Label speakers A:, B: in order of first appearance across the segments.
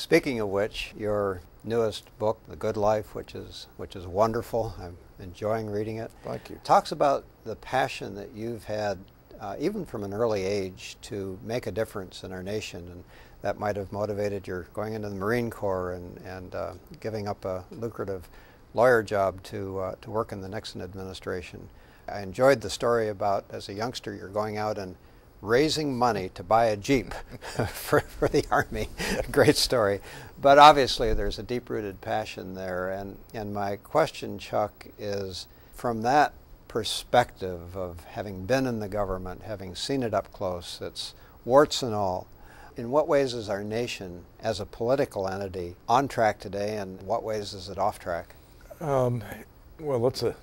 A: Speaking of which, your newest book, The Good Life, which is wonderful. I'm enjoying reading it.
B: Thank you.
A: Talks about the passion that you've had, even from an early age, to make a difference in our nation, and that might have motivated your going into the Marine Corps and giving up a lucrative lawyer job to work in the Nixon administration. I enjoyed the story about, as a youngster, you're going out and raising money to buy a Jeep for the Army. Great story. But obviously there's a deep-rooted passion there. And my question, Chuck, is from that perspective of having been in the government, having seen it up close, its warts and all, in what ways is our nation as a political entity on track today, and what ways is it off track?
B: Well, that's a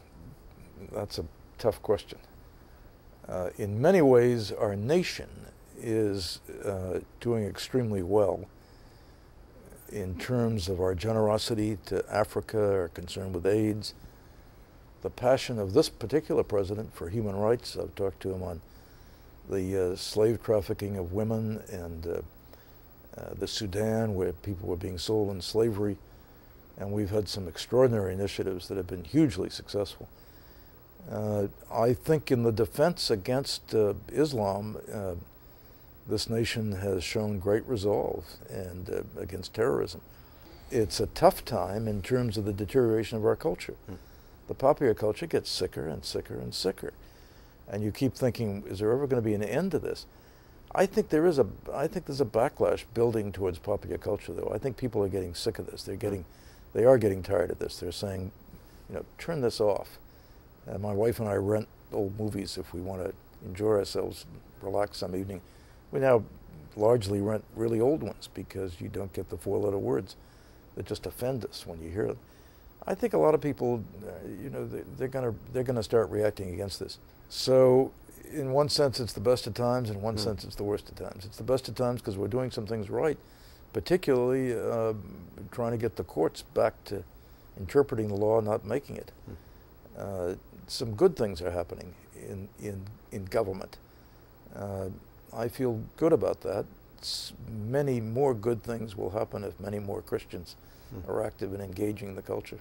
B: tough question. In many ways, our nation is doing extremely well in terms of our generosity to Africa, our concern with AIDS, the passion of this particular president for human rights. I've talked to him on the slave trafficking of women and the Sudan, where people were being sold in slavery, and we've had some extraordinary initiatives that have been hugely successful. I think in the defense against Islam, this nation has shown great resolve and against terrorism. It's a tough time in terms of the deterioration of our culture. The popular culture gets sicker and sicker and sicker. And you keep thinking, is there ever going to be an end to this? I think there's a backlash building towards popular culture, though. I think people are getting sick of this. They are getting tired of this. They're saying, turn this off. My wife and I rent old movies if we want to enjoy ourselves, relax some evening. We now largely rent really old ones because you don't get the four-letter words that just offend us when you hear them. I think a lot of people, they're gonna start reacting against this. So, in one sense, it's the best of times. In one sense, it's the worst of times. It's the best of times because we're doing some things right, particularly trying to get the courts back to interpreting the law, not making it. Some good things are happening in government. I feel good about that. Many more good things will happen if many more Christians are active in engaging the culture.